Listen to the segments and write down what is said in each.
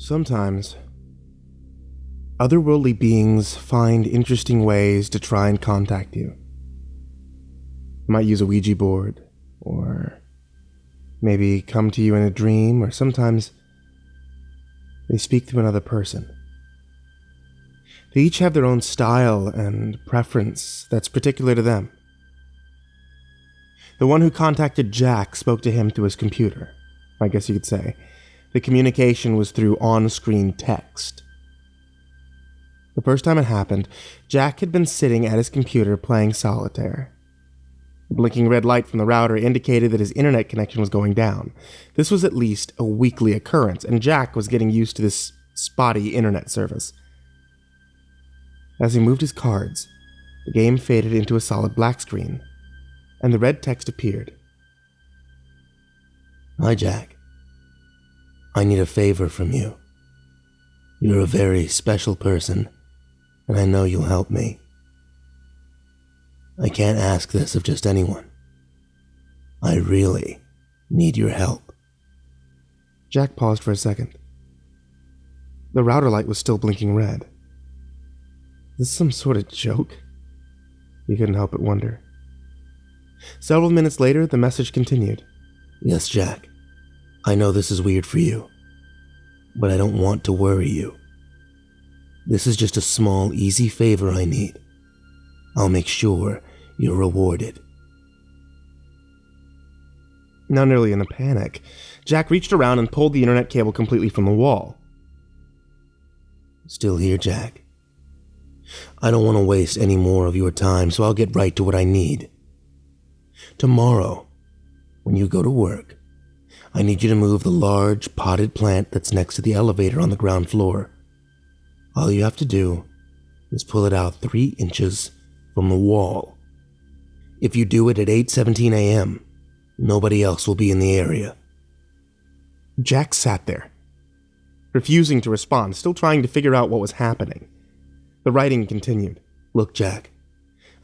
Sometimes, otherworldly beings find interesting ways to try and contact you. They might use a Ouija board, or maybe come to you in a dream, or sometimes they speak to another person. They each have their own style and preference that's particular to them. The one who contacted Jack spoke to him through his computer, I guess you could say. The communication was through on-screen text. The first time it happened, Jack had been sitting at his computer playing solitaire. The blinking red light from the router indicated that his internet connection was going down. This was at least a weekly occurrence, and Jack was getting used to this spotty internet service. As he moved his cards, the game faded into a solid black screen, and the red text appeared. Hi, Jack. I need a favor from you. You're a very special person, and I know you'll help me. I can't ask this of just anyone. I really need your help. Jack paused for a second. The router light was still blinking red. Is this some sort of joke? He couldn't help but wonder. Several minutes later, the message continued. Yes, Jack. I know this is weird for you, but I don't want to worry you. This is just a small, easy favor I need. I'll make sure you're rewarded. Now nearly in a panic, Jack reached around and pulled the internet cable completely from the wall. Still here, Jack? I don't want to waste any more of your time, so I'll get right to what I need. Tomorrow, when you go to work, I need you to move the large potted plant that's next to the elevator on the ground floor. All you have to do is pull it out 3 inches from the wall. If you do it at 8:17 a.m., nobody else will be in the area. Jack sat there, refusing to respond, still trying to figure out what was happening. The writing continued. Look, Jack,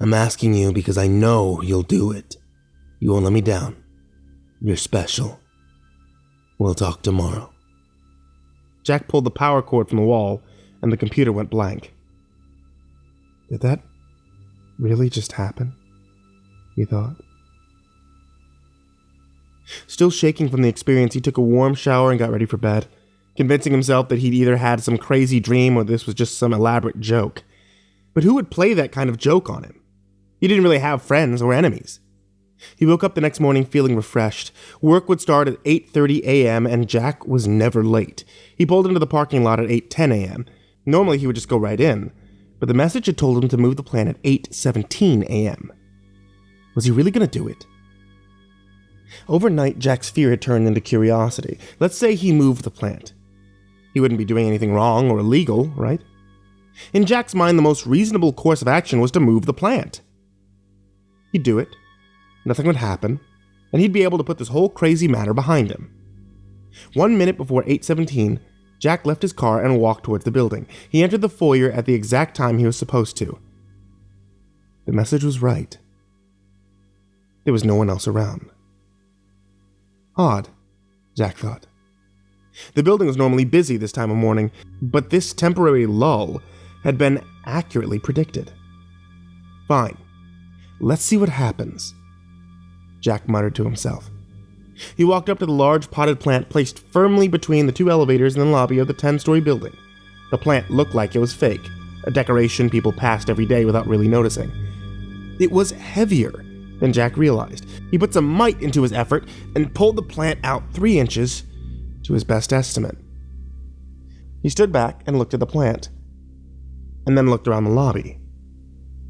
I'm asking you because I know you'll do it. You won't let me down. You're special. We'll talk tomorrow. Jack pulled the power cord from the wall, and the computer went blank. Did that really just happen? He thought. Still shaking from the experience, he took a warm shower and got ready for bed, convincing himself that he'd either had some crazy dream or this was just some elaborate joke. But who would play that kind of joke on him? He didn't really have friends or enemies. He woke up the next morning feeling refreshed. Work would start at 8:30 a.m. and Jack was never late. He pulled into the parking lot at 8:10 a.m. Normally he would just go right in, but the message had told him to move the plant at 8:17 a.m. Was he really going to do it? Overnight, Jack's fear had turned into curiosity. Let's say he moved the plant. He wouldn't be doing anything wrong or illegal, right? In Jack's mind, the most reasonable course of action was to move the plant. He'd do it. Nothing would happen, and he'd be able to put this whole crazy matter behind him. 1 minute before 8:17, Jack left his car and walked towards the building. He entered the foyer at the exact time he was supposed to. The message was right. There was no one else around. Odd, Jack thought. The building was normally busy this time of morning, but this temporary lull had been accurately predicted. Fine, let's see what happens, Jack muttered to himself. He walked up to the large potted plant placed firmly between the 2 elevators in the lobby of the 10-story building. The plant looked like it was fake, a decoration people passed every day without really noticing. It was heavier than Jack realized. He put some might into his effort and pulled the plant out 3 inches to his best estimate. He stood back and looked at the plant, and then looked around the lobby.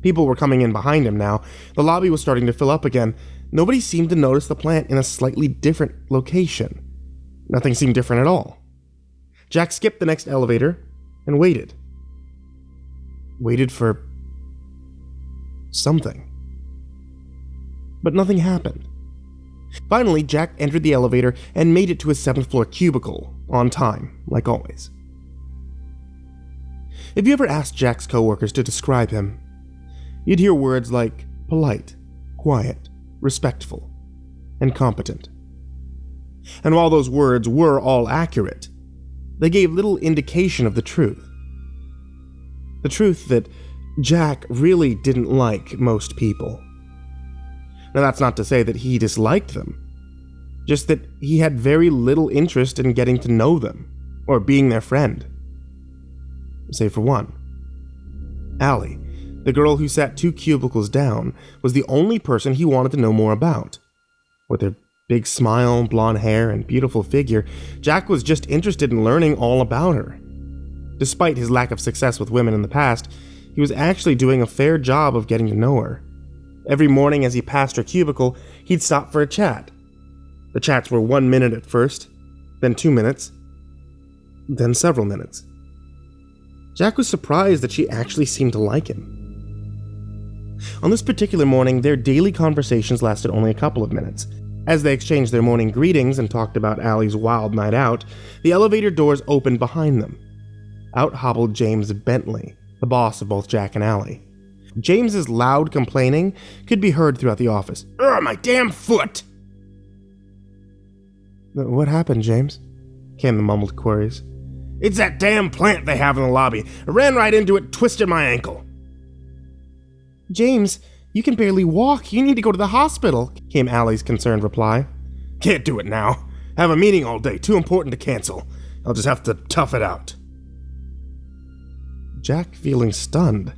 People were coming in behind him now. The lobby was starting to fill up again. Nobody seemed to notice the plant in a slightly different location. Nothing seemed different at all. Jack skipped the next elevator and waited. Waited for something. But nothing happened. Finally, Jack entered the elevator and made it to his 7th floor cubicle, on time, like always. If you ever asked Jack's coworkers to describe him, you'd hear words like polite, quiet, respectful, and competent. And while those words were all accurate, they gave little indication of the truth. The truth that Jack really didn't like most people. Now, that's not to say that he disliked them, just that he had very little interest in getting to know them or being their friend. Save for one. Allie, the girl who sat 2 cubicles down, was the only person he wanted to know more about. With her big smile, blonde hair, and beautiful figure, Jack was just interested in learning all about her. Despite his lack of success with women in the past, he was actually doing a fair job of getting to know her. Every morning as he passed her cubicle, he'd stop for a chat. The chats were 1 minute at first, then 2 minutes, then several minutes. Jack was surprised that she actually seemed to like him. On this particular morning, their daily conversations lasted only a couple of minutes. As they exchanged their morning greetings and talked about Allie's wild night out, the elevator doors opened behind them. Out hobbled James Bentley, the boss of both Jack and Allie. James's loud complaining could be heard throughout the office. "Ugh, my damn foot!" "What happened, James?" came the mumbled queries. "It's that damn plant they have in the lobby. I ran right into it, twisted my ankle." "James, you can barely walk. You need to go to the hospital," came Allie's concerned reply. "Can't do it now. Have a meeting all day. Too important to cancel. I'll just have to tough it out." Jack, feeling stunned,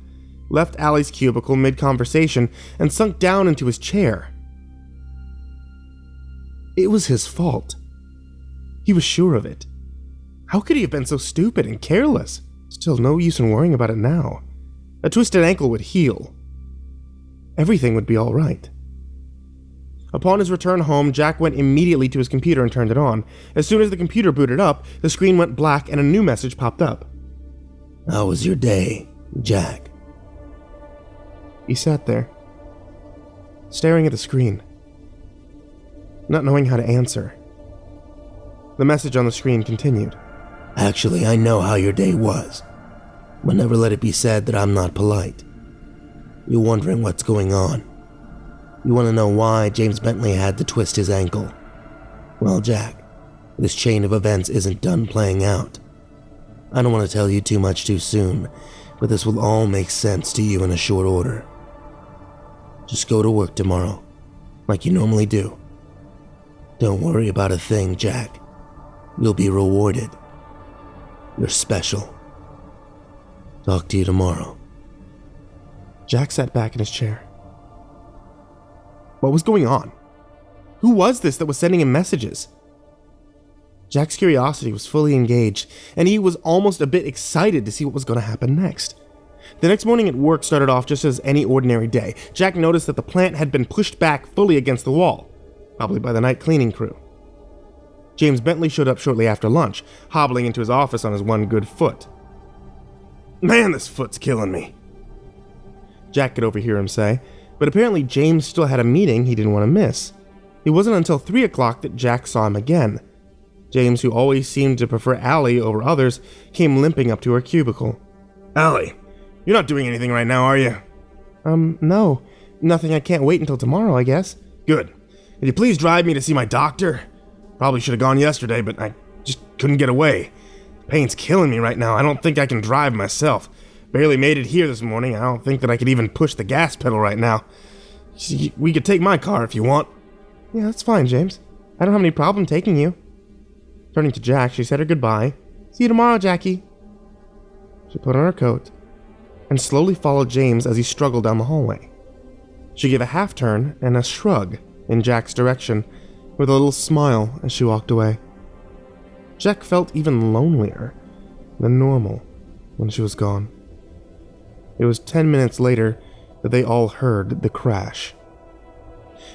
left Allie's cubicle mid-conversation and sunk down into his chair. It was his fault. He was sure of it. How could he have been so stupid and careless? Still, no use in worrying about it now. A twisted ankle would heal. Everything would be all right. Upon his return home, Jack went immediately to his computer and turned it on. As soon as the computer booted up, the screen went black and a new message popped up. "How was your day, Jack?" He sat there, staring at the screen, not knowing how to answer. The message on the screen continued. "Actually, I know how your day was, but never let it be said that I'm not polite. You're wondering what's going on. You want to know why James Bentley had to twist his ankle. Well, Jack, this chain of events isn't done playing out. I don't want to tell you too much too soon, but this will all make sense to you in a short order. Just go to work tomorrow, like you normally do. Don't worry about a thing, Jack. You'll be rewarded. You're special. Talk to you tomorrow." Jack sat back in his chair. What was going on? Who was this that was sending him messages? Jack's curiosity was fully engaged, and he was almost a bit excited to see what was going to happen next. The next morning at work started off just as any ordinary day. Jack noticed that the plant had been pushed back fully against the wall, probably by the night cleaning crew. James Bentley showed up shortly after lunch, hobbling into his office on his one good foot. "Man, this foot's killing me," Jack could overhear him say, but apparently James still had a meeting he didn't want to miss. It wasn't until 3 o'clock that Jack saw him again. James, who always seemed to prefer Allie over others, came limping up to her cubicle. "Allie, you're not doing anything right now, are you?" No. Nothing. I can't wait until tomorrow, I guess." "Good. Could you please drive me to see my doctor? Probably should have gone yesterday, but I just couldn't get away. Pain's killing me right now. I don't think I can drive myself. Barely made it here this morning. I don't think that I could even push the gas pedal right now. We could take my car if you want." "Yeah, that's fine, James. I don't have any problem taking you." Turning to Jack, she said her goodbye. "See you tomorrow, Jackie." She put on her coat and slowly followed James as he struggled down the hallway. She gave a half turn and a shrug in Jack's direction, with a little smile as she walked away. Jack felt even lonelier than normal when she was gone. It was 10 minutes later that they all heard the crash.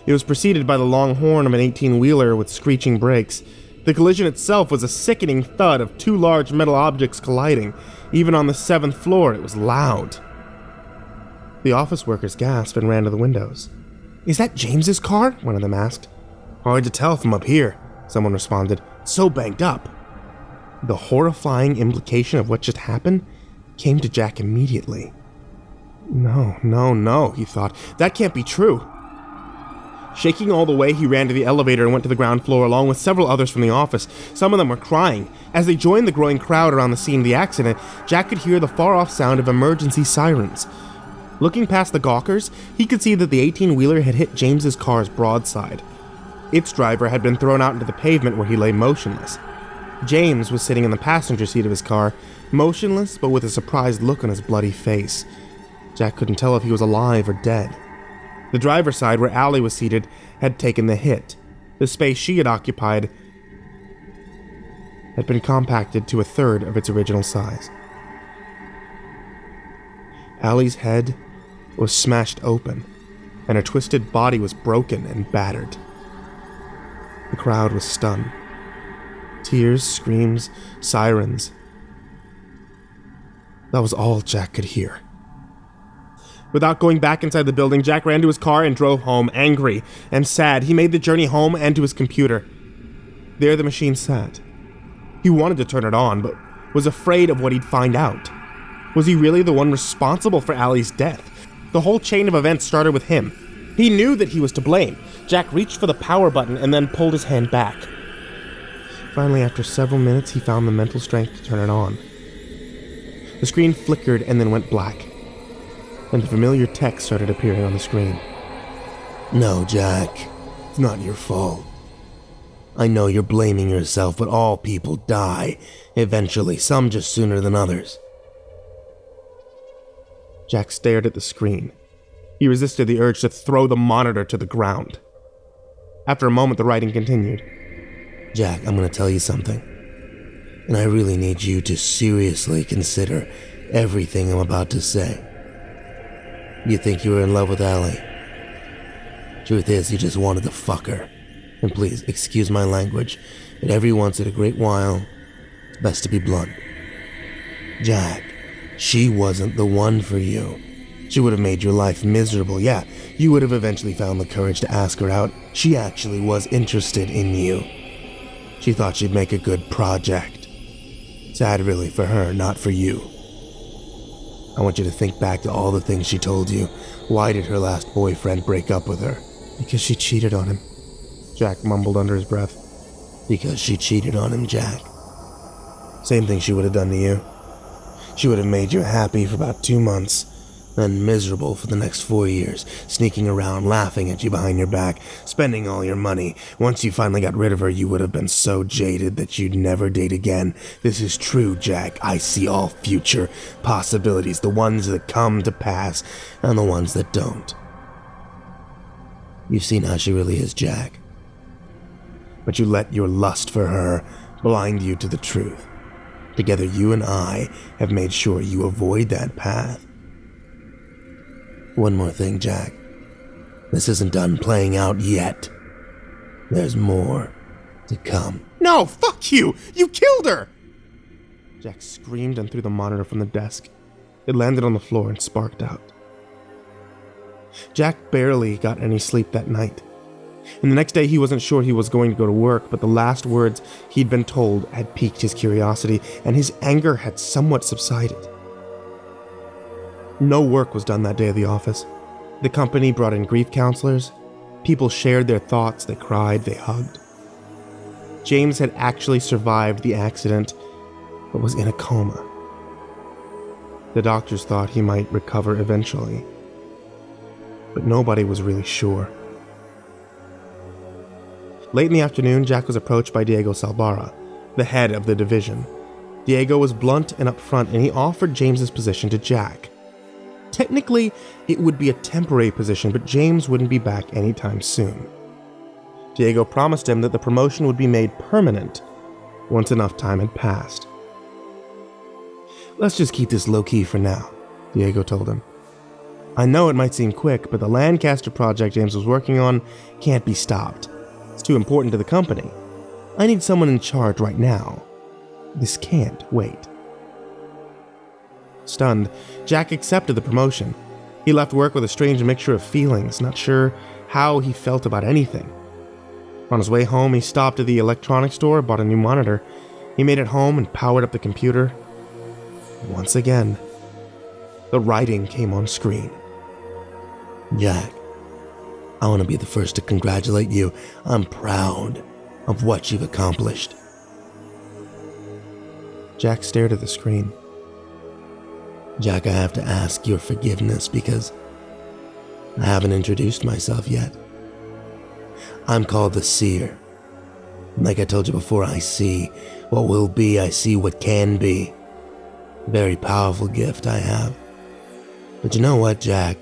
It was preceded by the long horn of an 18-wheeler with screeching brakes. The collision itself was a sickening thud of 2 large metal objects colliding. Even on the 7th floor, it was loud. The office workers gasped and ran to the windows. "Is that James's car?" one of them asked. "Hard to tell from up here," someone responded. "So banged up." The horrifying implication of what just happened came to Jack immediately. No, he thought. That can't be true. Shaking all the way, he ran to the elevator and went to the ground floor along with several others from the office. Some of them were crying. As they joined the growing crowd around the scene of the accident, Jack could hear the far-off sound of emergency sirens. Looking past the gawkers, he could see that the 18-wheeler had hit James's car's broadside. Its driver had been thrown out into the pavement where he lay motionless. James was sitting in the passenger seat of his car, motionless but with a surprised look on his bloody face. Jack couldn't tell if he was alive or dead. The driver's side, where Allie was seated, had taken the hit. The space she had occupied had been compacted to a third of its original size. Allie's head was smashed open, and her twisted body was broken and battered. The crowd was stunned. Tears, screams, sirens. That was all Jack could hear. Without going back inside the building, Jack ran to his car and drove home, angry and sad. He made the journey home and to his computer. There the machine sat. He wanted to turn it on, but was afraid of what he'd find out. Was he really the one responsible for Allie's death? The whole chain of events started with him. He knew that he was to blame. Jack reached for the power button and then pulled his hand back. Finally, after several minutes, he found the mental strength to turn it on. The screen flickered and then went black, and the familiar text started appearing on the screen. No, Jack. It's not your fault. I know you're blaming yourself, but all people die. Eventually, some just sooner than others. Jack stared at the screen. He resisted the urge to throw the monitor to the ground. After a moment, the writing continued. Jack, I'm going to tell you something. And I really need you to seriously consider everything I'm about to say. You think you were in love with Allie. Truth is, you just wanted to fuck her. And please, excuse my language, but every once in a great while, it's best to be blunt. Jack, she wasn't the one for you. She would have made your life miserable. Yeah, you would have eventually found the courage to ask her out. She actually was interested in you. She thought she'd make a good project. Sad really for her, not for you. I want you to think back to all the things she told you. Why did her last boyfriend break up with her? Because she cheated on him, Jack mumbled under his breath. Because she cheated on him, Jack. Same thing she would have done to you. She would have made you happy for about 2 months, then miserable for the next 4 years, sneaking around, laughing at you behind your back, spending all your money. Once you finally got rid of her, you would have been so jaded that you'd never date again. This is true, Jack. I see all future possibilities, the ones that come to pass, and the ones that don't. You've seen how she really is, Jack. But you let your lust for her blind you to the truth. Together, you and I have made sure you avoid that path. One more thing, Jack. This isn't done playing out yet. There's more to come. No, fuck you! You killed her! Jack screamed and threw the monitor from the desk. It landed on the floor and sparked out. Jack barely got any sleep that night. And the next day he wasn't sure he was going to go to work, but the last words he'd been told had piqued his curiosity, and his anger had somewhat subsided. No work was done that day at the office. The company brought in grief counselors. People shared their thoughts, they cried, they hugged. James had actually survived the accident, but was in a coma. The doctors thought he might recover eventually, but nobody was really sure. Late in the afternoon, Jack was approached by Diego Salvara, the head of the division. Diego was blunt and upfront, and he offered James's position to Jack. Technically, it would be a temporary position, but James wouldn't be back anytime soon. Diego promised him that the promotion would be made permanent once enough time had passed. "Let's just keep this low-key for now," Diego told him. "I know it might seem quick, but the Lancaster project James was working on can't be stopped. It's too important to the company. I need someone in charge right now. This can't wait." Stunned, Jack accepted the promotion. He left work with a strange mixture of feelings, not sure how he felt about anything. On his way home, he stopped at the electronics store, bought a new monitor. He made it home and powered up the computer. Once again, the writing came on screen. "Jack, I want to be the first to congratulate you. I'm proud of what you've accomplished. Jack stared at the screen. Jack, I have to ask your forgiveness because I haven't introduced myself yet. I'm called the Seer. Like I told you before, I see what will be, I see what can be. Very powerful gift I have. But you know what, Jack?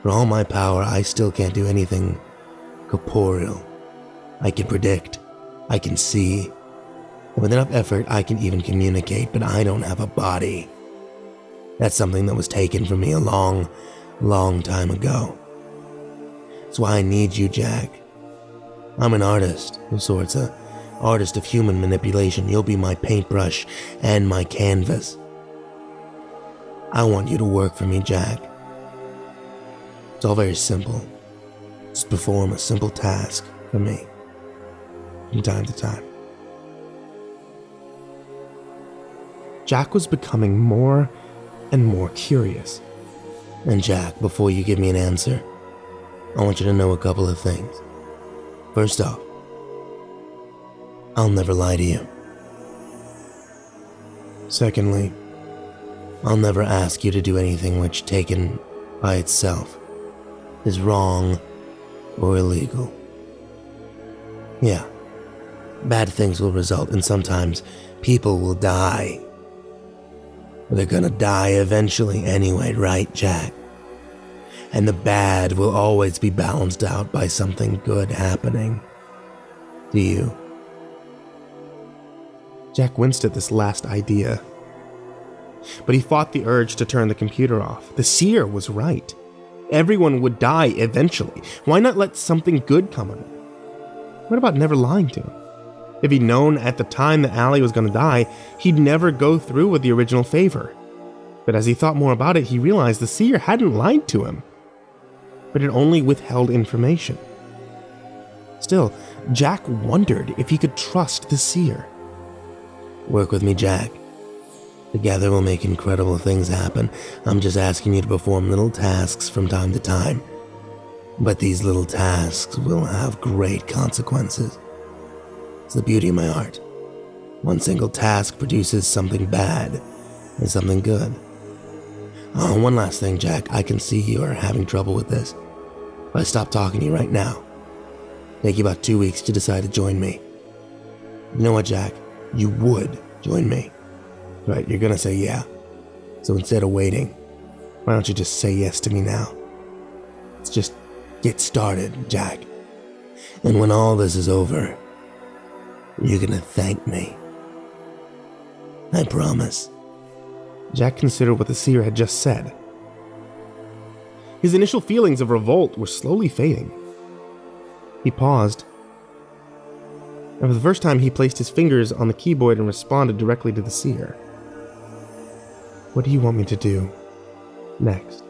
For all my power, I still can't do anything corporeal. I can predict, I can see, and with enough effort I can even communicate, but I don't have a body. That's something that was taken from me a long, long time ago. That's why I need you, Jack. I'm an artist of sorts, an artist of human manipulation. You'll be my paintbrush and my canvas. I want you to work for me, Jack. It's all very simple. Just perform a simple task for me, from time to time. Jack was becoming more and more curious. And Jack, before you give me an answer, I want you to know a couple of things. First off, I'll never lie to you. Secondly, I'll never ask you to do anything which, taken by itself, is wrong or illegal. Yeah, bad things will result, and sometimes people will die. But they're gonna die eventually anyway, right, Jack? And the bad will always be balanced out by something good happening to you. Jack winced at this last idea. But he fought the urge to turn the computer off. The Seer was right. Everyone would die eventually. Why not let something good come of it? What about never lying to him? If he'd known at the time that Allie was going to die, he'd never go through with the original favor. But as he thought more about it, he realized the Seer hadn't lied to him, but had only withheld information. Still, Jack wondered if he could trust the Seer. Work with me, Jack. Together we'll make incredible things happen. I'm just asking you to perform little tasks from time to time. But these little tasks will have great consequences. It's the beauty of my art. One single task produces something bad and something good. Oh, one last thing, Jack. I can see you are having trouble with this. If I stop talking to you right now, take you about 2 weeks to decide to join me. You know what, Jack? You would join me. Right, you're gonna say yeah. So instead of waiting, why don't you just say yes to me now? Let's just get started, Jack. And when all this is over, you're gonna thank me. I promise. Jack considered what the Seer had just said. His initial feelings of revolt were slowly fading. He paused. And for the first time, he placed his fingers on the keyboard and responded directly to the Seer. What do you want me to do next?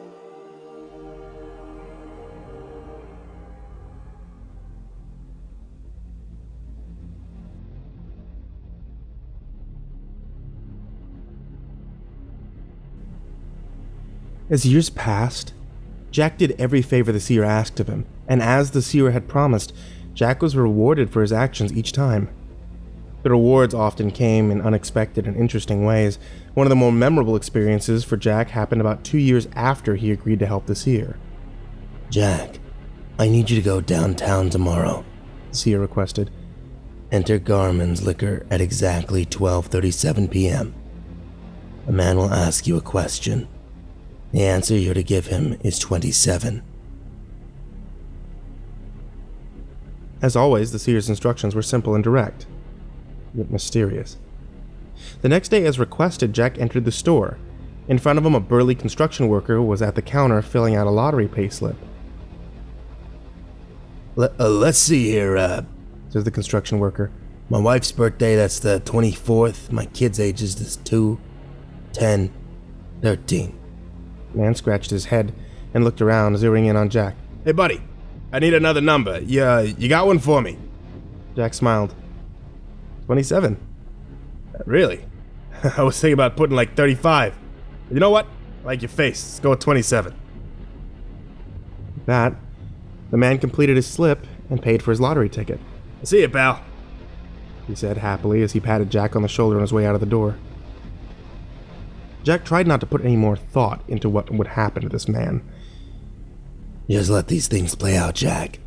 As years passed, Jack did every favor the Seer asked of him, and as the Seer had promised, Jack was rewarded for his actions each time. The rewards often came in unexpected and interesting ways. One of the more memorable experiences for Jack happened about 2 years after he agreed to help the Seer. Jack, I need you to go downtown tomorrow, The Seer requested. Enter Garmin's Liquor at exactly 12:37 p.m. A man will ask you a question. The answer you're to give him is 27. As always, the Seer's instructions were simple and direct, yet mysterious. The next day, as requested, Jack entered the store. In front of him, a burly construction worker was at the counter filling out a lottery payslip. Let's see here, Says the construction worker. My wife's birthday, that's the 24th. My kid's ages is 2, 10, 13. The man scratched his head and looked around, zeroing in on Jack. Hey, buddy, I need another number. You got one for me? Jack smiled. 27. Really? I was thinking about putting like 35. You know what? I like your face. Let's go with 27. That, The man completed his slip and paid for his lottery ticket. See you, pal, he said happily as he patted Jack on the shoulder on his way out of the door. Jack tried not to put any more thought into what would happen to this man. Just let these things play out, Jack.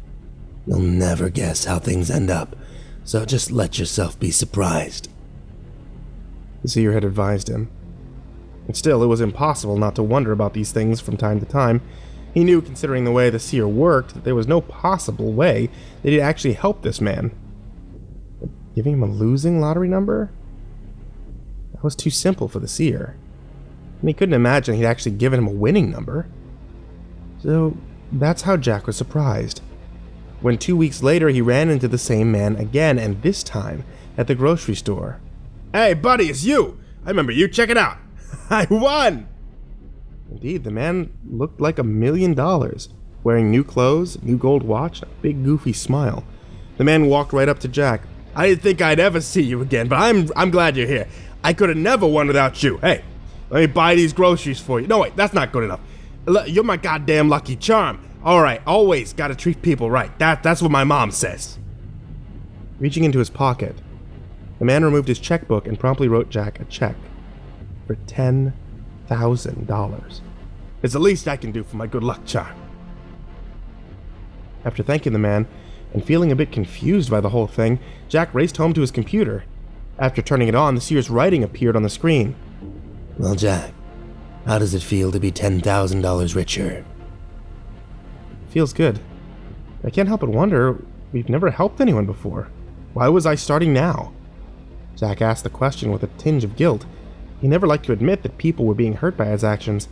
You'll never guess how things end up, so just let yourself be surprised. The seer had advised him. And still, it was impossible not to wonder about these things from time to time. He knew, considering the way the seer worked, that there was no possible way that he'd actually help this man. But giving him a losing lottery number? That was too simple for the seer. And he couldn't imagine he'd actually given him a winning number. So that's how Jack was surprised. When 2 weeks later he ran into the same man again, and this time at the grocery store. Hey, buddy, it's you! I remember you, check it out! I won! Indeed, the man looked like $1 million, wearing new clothes, new gold watch, and a big goofy smile. The man walked right up to Jack. I didn't think I'd ever see you again, but I'm glad you're here. I could have never won without you. Hey, let me buy these groceries for you. No, wait, that's not good enough. You're my goddamn lucky charm. All right, always gotta treat people right. That's what my mom says. Reaching into his pocket, the man removed his checkbook and promptly wrote Jack a check for $10,000. It's the least I can do for my good luck charm. After thanking the man and feeling a bit confused by the whole thing, Jack raced home to his computer. After turning it on, the seer's writing appeared on the screen. Well, Jack, how does it feel to be $10,000 richer? Feels good. I can't help but wonder, we've never helped anyone before. Why was I starting now? Zack asked the question with a tinge of guilt. He never liked to admit that people were being hurt by his actions,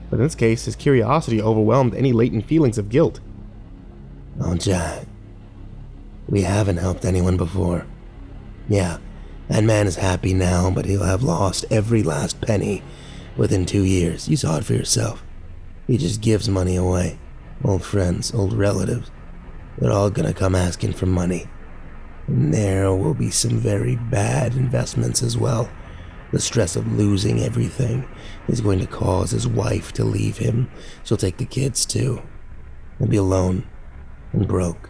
but in this case, his curiosity overwhelmed any latent feelings of guilt. Oh, Jack, we haven't helped anyone before. Yeah, that man is happy now, but he'll have lost every last penny within 2 years. You saw it for yourself. He just gives money away. Old friends, old relatives, they're all gonna come asking for money. And there will be some very bad investments as well. The stress of losing everything is going to cause his wife to leave him. She'll take the kids too. He'll be alone and broke.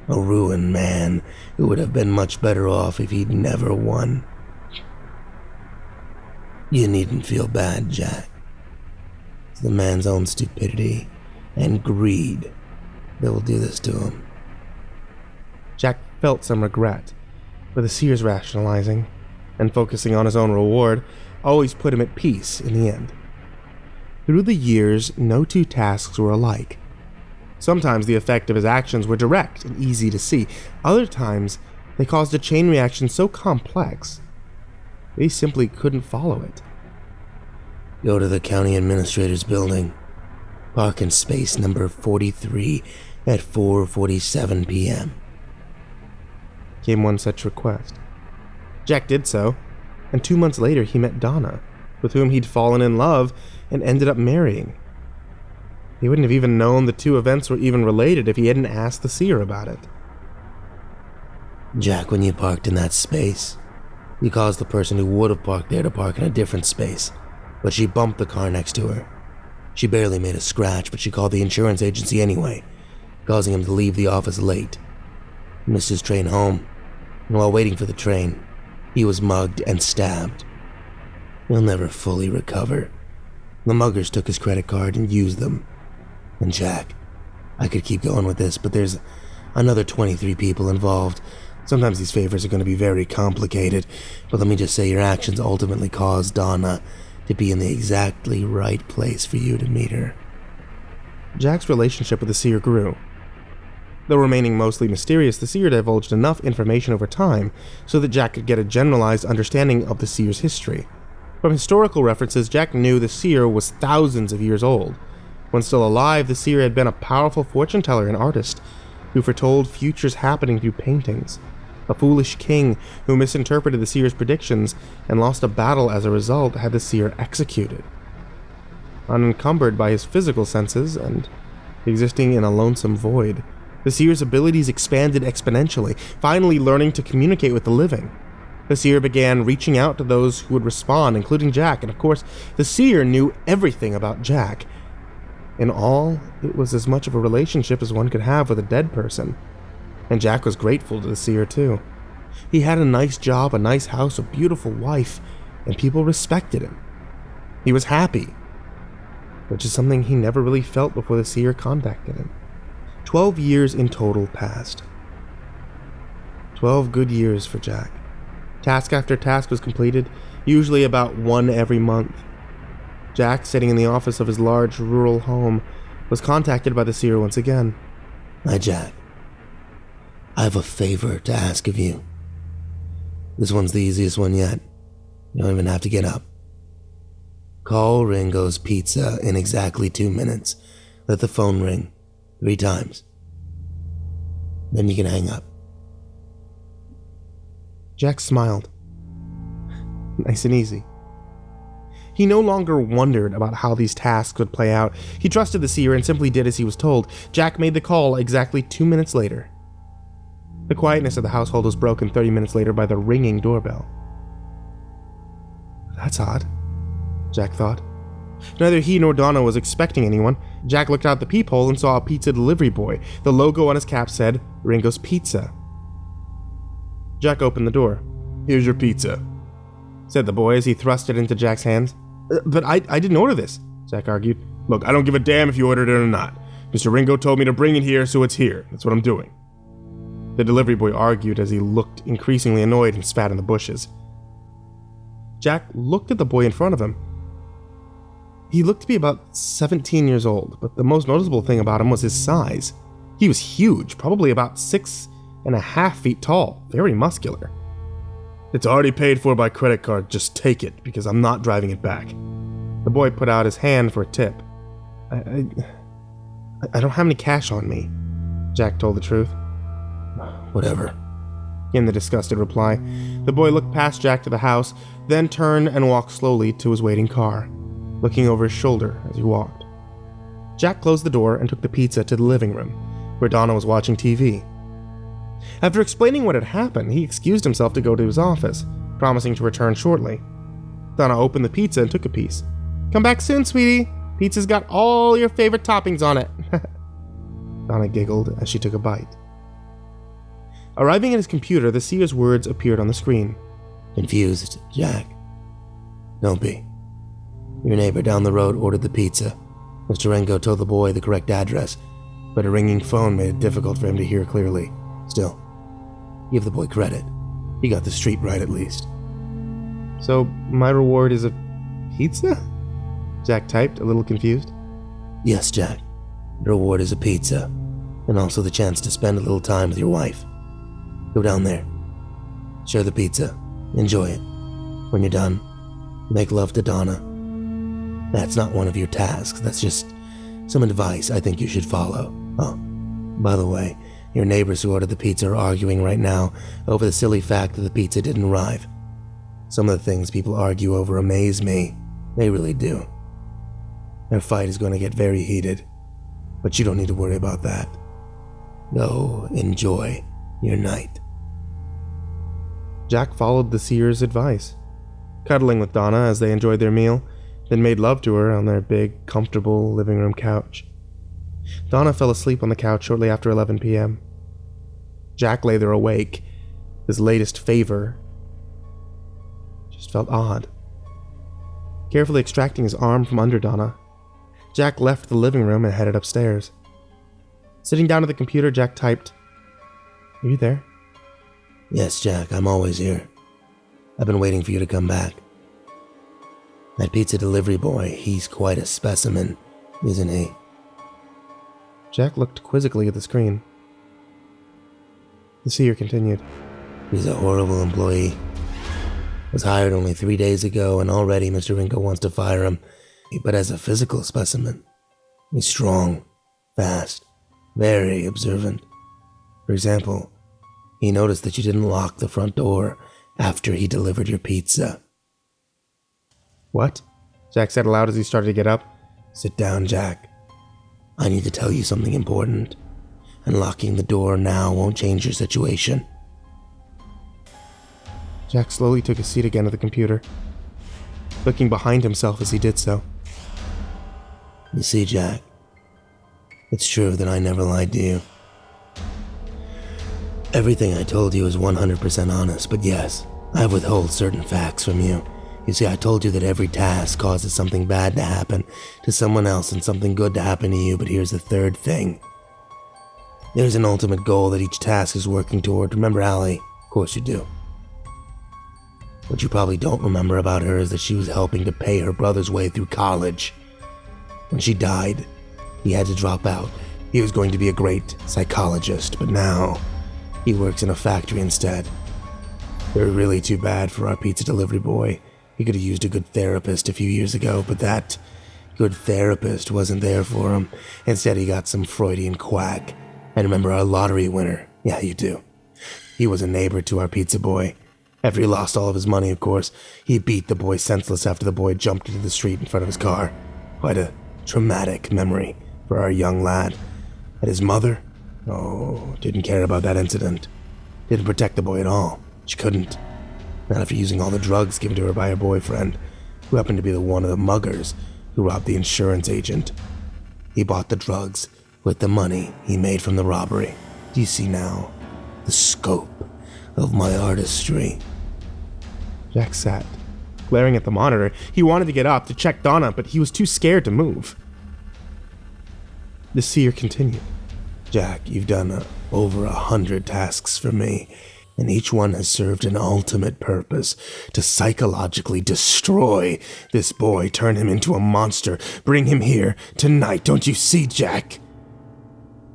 A ruined man who would have been much better off if he'd never won. You needn't feel bad, Jack. It's the man's own stupidity and greed that will do this to him. Jack felt some regret, but the seer's rationalizing and focusing on his own reward always put him at peace in the end. Through the years, no two tasks were alike. Sometimes the effect of his actions were direct and easy to see. Other times, they caused a chain reaction so complex, they simply couldn't follow it. Go to the county administrator's building. Park in space number 43 at 4:47 p.m. Came one such request. Jack did so, and 2 months later he met Donna, with whom he'd fallen in love and ended up marrying. He wouldn't have even known the two events were even related if he hadn't asked the seer about it. Jack, when you parked in that space, you caused the person who would have parked there to park in a different space, but she bumped the car next to her. She barely made a scratch, but she called the insurance agency anyway, causing him to leave the office late. He missed his train home, and while waiting for the train, he was mugged and stabbed. He'll never fully recover. The muggers took his credit card and used them. And Jack, I could keep going with this, but there's another 23 people involved. Sometimes these favors are going to be very complicated, but let me just say your actions ultimately caused Donna to be in the exactly right place for you to meet her. Jack's relationship with the seer grew. Though remaining mostly mysterious, the seer divulged enough information over time so that Jack could get a generalized understanding of the seer's history. From historical references, Jack knew the seer was thousands of years old. When still alive, the seer had been a powerful fortune teller and artist who foretold futures happening through paintings. A foolish king who misinterpreted the seer's predictions and lost a battle as a result had the seer executed. Unencumbered by his physical senses and existing in a lonesome void, the seer's abilities expanded exponentially, finally learning to communicate with the living. The seer began reaching out to those who would respond, including Jack, and of course, the seer knew everything about Jack. In all, it was as much of a relationship as one could have with a dead person. And Jack was grateful to the Seer too. He had a nice job, a nice house, a beautiful wife, and people respected him. He was happy, which is something he never really felt before the Seer contacted him. 12 years in total passed. 12 good years for Jack. Task after task was completed, usually about one every month. Jack, sitting in the office of his large rural home, was contacted by the Seer once again. Hi, Jack. I have a favor to ask of you. This one's the easiest one yet. You don't even have to get up. Call Ringo's Pizza in exactly 2 minutes. Let the phone ring 3 times. Then you can hang up. Jack smiled. Nice and easy. He no longer wondered about how these tasks would play out. He trusted the Seer and simply did as he was told. Jack made the call exactly 2 minutes later. The quietness of the household was broken 30 minutes later by the ringing doorbell. That's odd, Jack thought. Neither he nor Donna was expecting anyone. Jack looked out the peephole and saw a pizza delivery boy. The logo on his cap said, Ringo's Pizza. Jack opened the door. "Here's your pizza," said the boy as he thrust it into Jack's hands. But I didn't order this," Zack argued. "Look, I don't give a damn if you ordered it or not. Mr. Ringo told me to bring it here, so it's here. That's what I'm doing." The delivery boy argued as he looked increasingly annoyed and spat in the bushes. Jack looked at the boy in front of him. He looked to be about 17 years old, but the most noticeable thing about him was his size. He was huge, probably about 6.5 feet tall, very muscular. "It's already paid for by credit card. Just take it, because I'm not driving it back." The boy put out his hand for a tip. I don't have any cash on me," Jack told the truth. "Whatever," came the disgusted reply. The boy looked past Jack to the house, then turned and walked slowly to his waiting car, looking over his shoulder as he walked. Jack closed the door and took the pizza to the living room, where Donna was watching TV. After explaining what had happened, he excused himself to go to his office, promising to return shortly. Donna opened the pizza and took a piece. "Come back soon, sweetie. Pizza's got all your favorite toppings on it." Donna giggled as she took a bite. Arriving at his computer, the Seer's words appeared on the screen. "Confused, Jack? Don't be. Your neighbor down the road ordered the pizza. Mr. Ringo told the boy the correct address, but a ringing phone made it difficult for him to hear clearly. Still, give the boy credit. He got the street right at least." "So, my reward is a pizza?" Jack typed, a little confused. "Yes, Jack. The reward is a pizza, and also the chance to spend a little time with your wife. Go down there. Share the pizza. Enjoy it. When you're done, make love to Donna. That's not one of your tasks. That's just some advice I think you should follow. Oh, by the way, your neighbors who ordered the pizza are arguing right now over the silly fact that the pizza didn't arrive. Some of the things people argue over amaze me. They really do. Their fight is going to get very heated, but you don't need to worry about that. Go enjoy your night." Jack followed the Seer's advice, cuddling with Donna as they enjoyed their meal, then made love to her on their big, comfortable living room couch. Donna fell asleep on the couch shortly after 11 p.m. Jack lay there awake. His latest favor just felt odd. Carefully extracting his arm from under Donna, Jack left the living room and headed upstairs. Sitting down at the computer, Jack typed, "Are you there?" "Yes, Jack, I'm always here. I've been waiting for you to come back. That pizza delivery boy, he's quite a specimen, isn't he?" Jack looked quizzically at the screen. The Seer continued. "He's a horrible employee. Was hired only 3 days ago, and already Mr. Ringo wants to fire him. But as a physical specimen, he's strong, fast, very observant. For example, he noticed that you didn't lock the front door after he delivered your pizza." "What?" Jack said aloud as he started to get up. "Sit down, Jack. I need to tell you something important, and locking the door now won't change your situation." Jack slowly took a seat again at the computer, looking behind himself as he did so. "You see, Jack, It's true that I never lied to you. Everything I told you is 100% honest, but yes, I withhold certain facts from you. You see, I told you that every task causes something bad to happen to someone else and something good to happen to you, but here's the third thing. There's an ultimate goal that each task is working toward. Remember Allie? Of course you do. What you probably don't remember about her is that she was helping to pay her brother's way through college. When she died, he had to drop out. He was going to be a great psychologist, but now he works in a factory instead. They're really too bad for our pizza delivery boy. He could have used a good therapist a few years ago, but that good therapist wasn't there for him. Instead, he got some Freudian quack. And remember our lottery winner? Yeah, you do. He was a neighbor to our pizza boy. After he lost all of his money, of course, he beat the boy senseless after the boy jumped into the street in front of his car. Quite a traumatic memory for our young lad. And his mother? Oh, didn't care about that incident. Didn't protect the boy at all. She couldn't. Not after using all the drugs given to her by her boyfriend, who happened to be one of the muggers who robbed the insurance agent. He bought the drugs with the money he made from the robbery. Do you see now the scope of my artistry? Jack sat, glaring at the monitor. He wanted to get up to check Donna, but he was too scared to move. The seer continued. Jack, you've done over 100 tasks for me, and each one has served an ultimate purpose: to psychologically destroy this boy, turn him into a monster, bring him here tonight. Don't you see, Jack?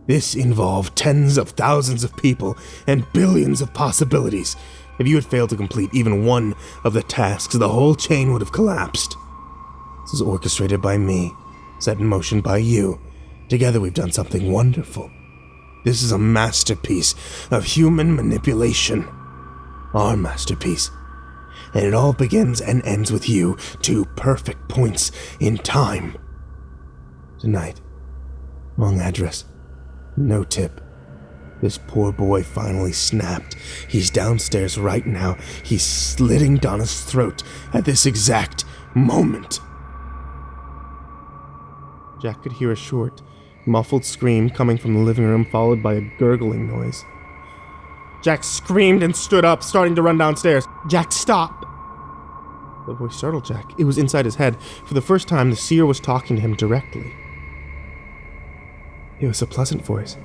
This involved tens of thousands of people and billions of possibilities. If you had failed to complete even one of the tasks, the whole chain would have collapsed. This is orchestrated by me, set in motion by you. Together we've done something wonderful. This is a masterpiece of human manipulation. Our masterpiece. And it all begins and ends with you, 2 perfect points in time. Tonight. Wrong address. No tip. This poor boy finally snapped. He's downstairs right now. He's slitting Donna's throat at this exact moment. Jack could hear a short, muffled scream coming from the living room, followed by a gurgling noise. Jack screamed and stood up, starting to run downstairs. Jack, stop! The voice startled Jack. It was inside his head. For the first time, the seer was talking to him directly. It was a pleasant voice.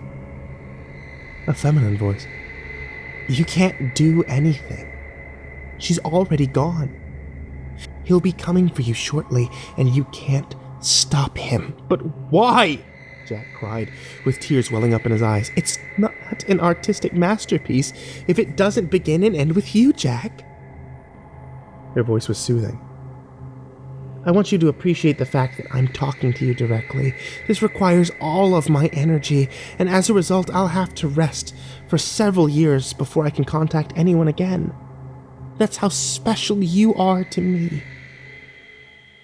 A feminine voice. You can't do anything. She's already gone. He'll be coming for you shortly, and you can't stop him. But why? Jack cried, with tears welling up in his eyes. It's not an artistic masterpiece if it doesn't begin and end with you, Jack. Her voice was soothing. I want you to appreciate the fact that I'm talking to you directly. This requires all of my energy, and as a result, I'll have to rest for several years before I can contact anyone again. That's how special you are to me.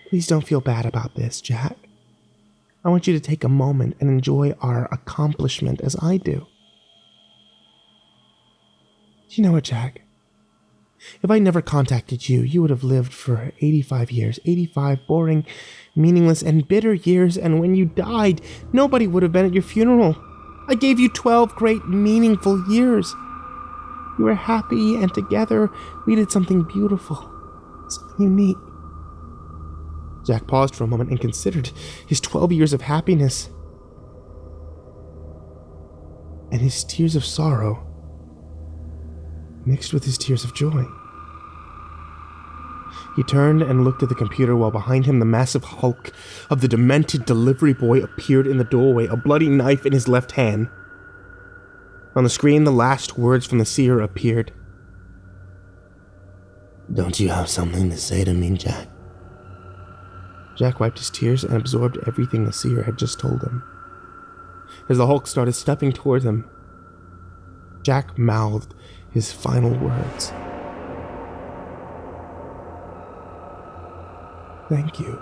Please don't feel bad about this, Jack. I want you to take a moment and enjoy our accomplishment as I do. Do you know what, Jack? If I never contacted you, you would have lived for 85 years. 85 boring, meaningless, and bitter years, and when you died, nobody would have been at your funeral. I gave you 12 great, meaningful years. You were happy, and together we did something beautiful, something unique. Jack paused for a moment and considered his 12 years of happiness and his tears of sorrow mixed with his tears of joy. He turned and looked at the computer while behind him the massive hulk of the demented delivery boy appeared in the doorway, a bloody knife in his left hand. On the screen, the last words from the seer appeared. Don't you have something to say to me, Jack? Jack wiped his tears and absorbed everything the seer had just told him. As the Hulk started stepping toward him, Jack mouthed his final words. Thank you.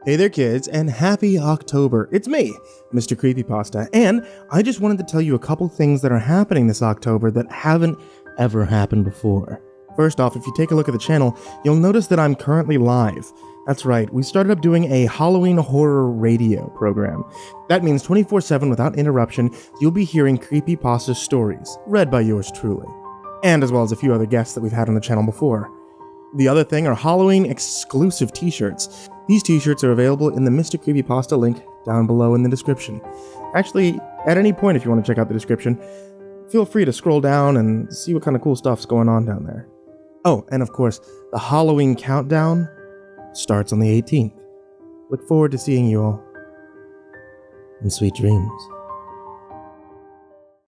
Hey there, kids, and happy October. It's me, Mr. Creepypasta, and I just wanted to tell you a couple things that are happening this October that haven't ever happened before. First off, if you take a look at the channel, you'll notice that I'm currently live. That's right, we started up doing a Halloween horror radio program. That means 24/7 without interruption, you'll be hearing Creepypasta stories, read by yours truly. And as well as a few other guests that we've had on the channel before. The other thing are Halloween exclusive t-shirts. These t-shirts are available in the Mr. Creepypasta link down below in the description. Actually, at any point if you want to check out the description, feel free to scroll down and see what kind of cool stuff's going on down there. Oh, and of course, the Halloween countdown starts on the 18th. Look forward to seeing you all. And sweet dreams.